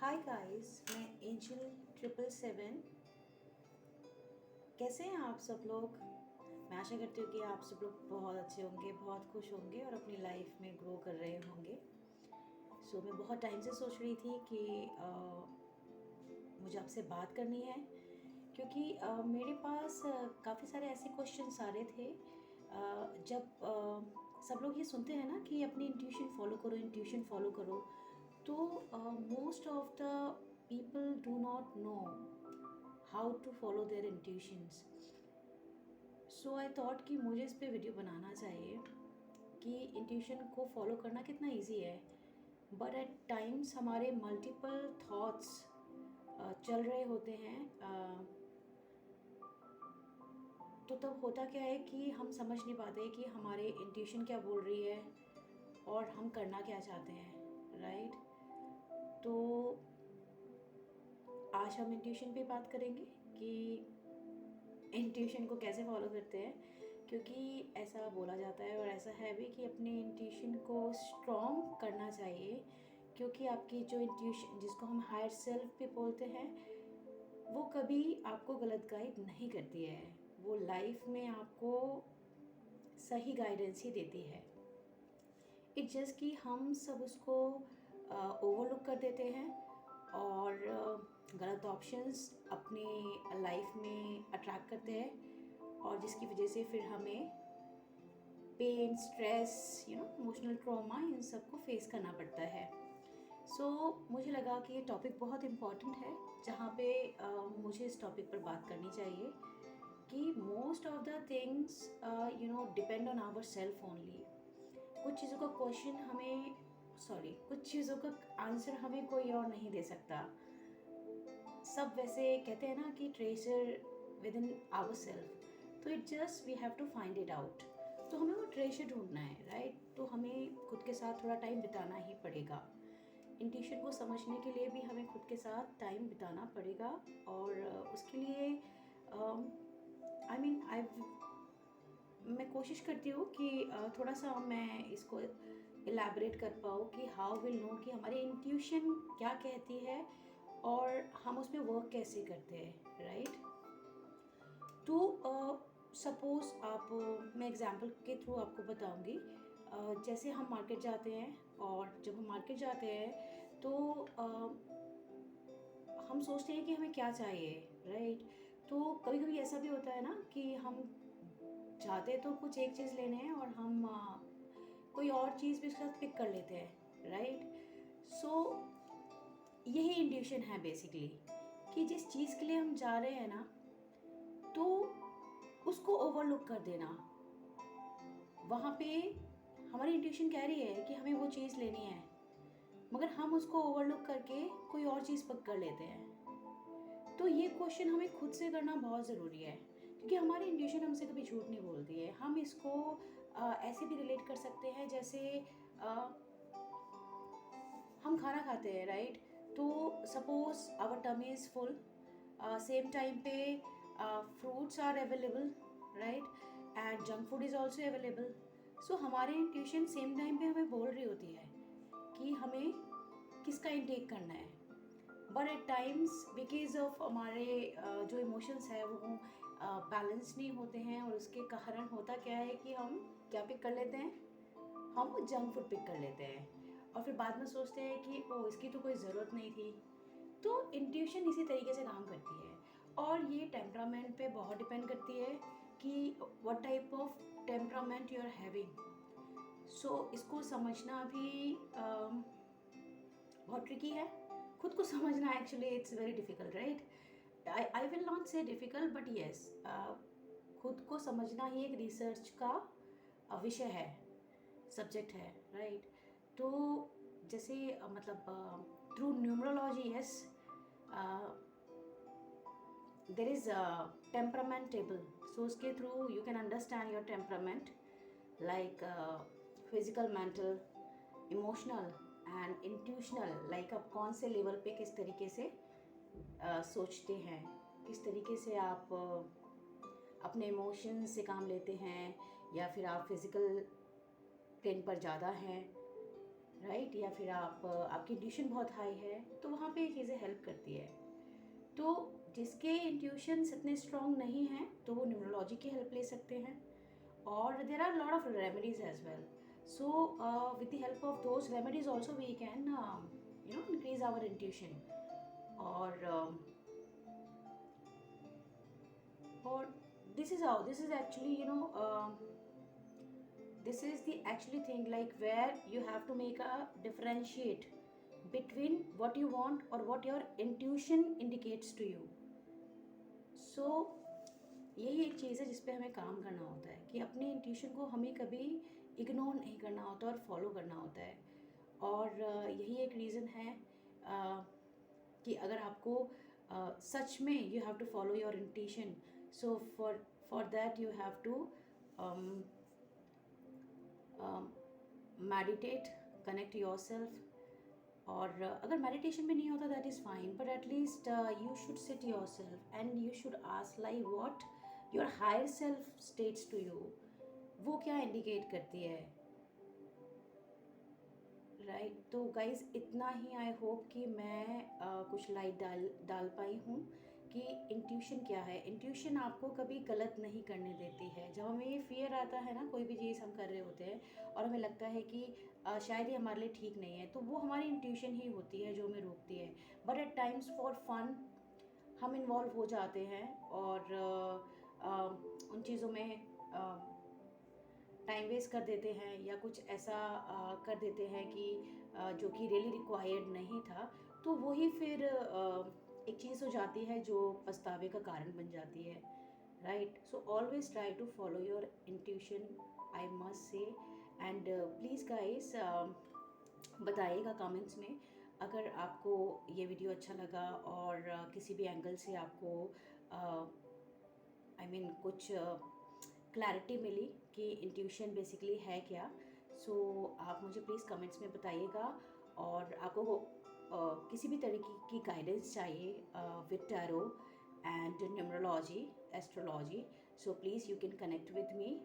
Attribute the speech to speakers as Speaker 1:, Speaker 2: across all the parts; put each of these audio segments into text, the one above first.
Speaker 1: Hi guys, मैं angel 777। कैसे हैं आप सब लोग। मैं आशा करती हूँ कि आप सब लोग बहुत अच्छे होंगे, बहुत खुश होंगे और अपनी लाइफ में ग्रो कर रहे होंगे। मैं बहुत टाइम से सोच रही थी कि मुझे आपसे बात करनी है, क्योंकि मेरे पास काफ़ी सारे ऐसे क्वेश्चंस आ रहे थे। जब सब लोग ये सुनते हैं ना कि अपनी इंट्यूशन फॉलो करो, इंट्यूशन फॉलो करो, तो most of the people do not know how to follow their intuitions. So I thought कि मुझे इस पे वीडियो बनाना चाहिए कि इंट्यूशन को फॉलो करना कितना इजी है, बट एट टाइम्स हमारे मल्टीपल थॉट्स चल रहे होते हैं। तो तब होता क्या है कि हम समझ नहीं पाते कि हमारे इंट्यूशन क्या बोल रही है और हम करना क्या चाहते हैं, राइट। तो आज हम इंट्यूशन पे बात करेंगे कि इंट्यूशन को कैसे फॉलो करते हैं, क्योंकि ऐसा बोला जाता है और ऐसा है भी कि अपने इंट्यूशन को स्ट्रॉन्ग करना चाहिए, क्योंकि आपकी जो इंट्यूशन, जिसको हम हायर सेल्फ भी बोलते हैं, वो कभी आपको गलत गाइड नहीं करती है। वो लाइफ में आपको सही गाइडेंस ही देती है। इट जस्ट कि हम सब उसको ओवरलुक कर देते हैं और गलत ऑप्शंस अपने लाइफ में अट्रैक्ट करते हैं, और जिसकी वजह से फिर हमें पेन, स्ट्रेस, इमोशनल ट्रॉमा, इन सब को फेस करना पड़ता है। मुझे लगा कि ये टॉपिक बहुत इम्पॉर्टेंट है, जहाँ पे मुझे इस टॉपिक पर बात करनी चाहिए कि most of the things depend on our self only. कुछ चीज़ों का क्वेश्चन हमें कुछ चीज़ों का आंसर हमें कोई और नहीं दे सकता। सब वैसे कहते हैं ना कि treasure within our self, तो it just we have to find it out. तो हमें वो ट्रेजर ढूंढना है, राइट। तो हमें खुद के साथ थोड़ा टाइम बिताना ही पड़ेगा। इंट्यूशन को समझने के लिए भी हमें खुद के साथ टाइम बिताना पड़ेगा, और उसके लिए मैं कोशिश करती हूँ कि थोड़ा सा मैं इसको इलेबरेट कर पाऊँ कि हाउ विल नो कि हमारी इंट्यूशन क्या कहती है और हम उस पर वर्क कैसे करते हैं, राइट। तो सपोज़ मैं एग्जांपल के थ्रू आपको बताऊंगी। जैसे हम मार्केट जाते हैं, और जब हम मार्केट जाते हैं तो हम सोचते हैं कि हमें क्या चाहिए, राइट। तो कभी कभी ऐसा भी होता है ना कि हम चाहते तो कुछ एक चीज़ लेने हैं और हम कोई और चीज़ भी उसके साथ पिक कर लेते हैं, राइट। यही इंट्यूशन है बेसिकली, कि जिस चीज़ के लिए हम जा रहे हैं ना, तो उसको ओवरलुक कर देना। वहाँ पे हमारी इंट्यूशन कह रही है कि हमें वो चीज़ लेनी है, मगर हम उसको ओवरलुक करके कोई और चीज़ पिक कर लेते हैं। तो ये क्वेश्चन हमें खुद से करना बहुत ज़रूरी है, क्योंकि हमारी इंट्यूशन हमसे कभी झूठ नहीं बोलती है। हम इसको ऐसे भी रिलेट कर सकते हैं, जैसे हम खाना खाते हैं, राइट। तो suppose our tummy is full, same time पे fruits are available, right, and junk food is also available. हमारे इंट्यूशन सेम टाइम पे हमें बोल रही होती है कि हमें किसका इंटेक करना है, but at times because of हमारे जो इमोशंस है वो बैलेंस नहीं होते हैं, और उसके कारण होता क्या है कि हम क्या पिक कर लेते हैं, हम वो जंक फूड पिक कर लेते हैं, और फिर बाद में सोचते हैं कि ओ, इसकी तो कोई ज़रूरत नहीं थी। तो इंट्यूशन इसी तरीके से काम करती है, और ये टेम्परामेंट पे बहुत डिपेंड करती है कि what type of temperament you are having. इसको समझना भी बहुत ट्रिकी है। खुद को समझना actually it's very difficult, right. I will not say difficult, but yes, खुद को समझना ही एक रिसर्च का विषय है, सब्जेक्ट है, राइट। तो जैसे through numerology, yes, there is temperament table. उसके through you can understand your temperament, like physical, mental, emotional and intuitional. Like आप कौन से लेवल पे किस तरीके से सोचते हैं, किस तरीके से आप अपने इमोशन से काम लेते हैं, या फिर आप फिज़िकल प्लेन पर ज़्यादा हैं, राइट, या फिर आपकी इंट्यूशन बहुत हाई है, तो वहाँ पे ये चीज़ें हेल्प करती है। तो जिसके इंट्यूशंस इतने स्ट्रॉन्ग नहीं हैं तो वो न्यूमरोलॉजी की हेल्प ले सकते हैं, और there are lot of remedies as well. So with the help of those remedies also we can increase our intuition. और और this is actually, this is the actually thing, like where you have to make a differentiate between what you want or what your intuition indicates to you. So यही एक चीज़ है जिस पे हमें काम करना होता है कि अपने इंट्यूशन को हमें कभी इग्नोर नहीं करना होता और फॉलो करना होता है। और यही एक रीज़न है कि अगर आपको सच में you have to follow your intuition, so for that you have to meditate, connect your self. और अगर मेडिटेशन भी नहीं होता that is fine, but at least you should sit your self and you should ask like what your higher self states to you, वो क्या indicate करती है, right. तो गाइज इतना ही, आई होप कि मैं कुछ लाइट डाल पाई हूँ कि इंट्यूशन क्या है। इंट्यूशन आपको कभी गलत नहीं करने देती है। जब हमें ये फियर आता है ना, कोई भी चीज़ हम कर रहे होते हैं और हमें लगता है कि शायद ये हमारे लिए ठीक नहीं है, तो वो हमारी इंट्यूशन ही होती है जो हमें रोकती है। But at times for fun हम इन्वॉल्व हो जाते हैं और उन चीज़ों में टाइम वेस्ट कर देते हैं या कुछ ऐसा कर देते हैं कि जो कि रियली रिक्वायर्ड नहीं था, तो वही फिर एक चीज़ हो जाती है जो पछतावे का कारण बन जाती है, right. So always try to follow your intuition, I must say. And please guys बताइएगा कमेंट्स में अगर आपको ये वीडियो अच्छा लगा और किसी भी एंगल से आपको कुछ क्लैरिटी मिली कि इंट्यूशन बेसिकली है क्या। सो आप मुझे प्लीज़ कमेंट्स में बताइएगा। और आपको किसी भी तरीके की गाइडेंस चाहिए with tarot and numerology, astrology, so please you can connect with me.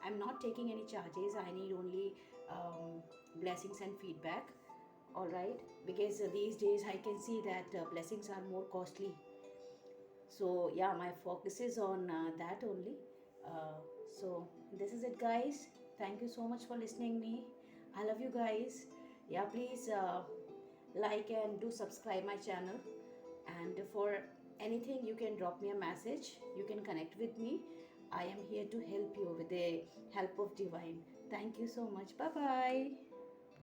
Speaker 1: I'm not taking any charges. I need only blessings and feedback. All right, because these days I can see that blessings are more costly. So yeah, my focus is on that only. So this is it, guys. Thank you so much for listening me. I love you guys. Yeah, please like and do subscribe my channel. And for anything, you can drop me a message. You can connect with me. I am here to help you with the help of divine. Thank you so much. Bye bye.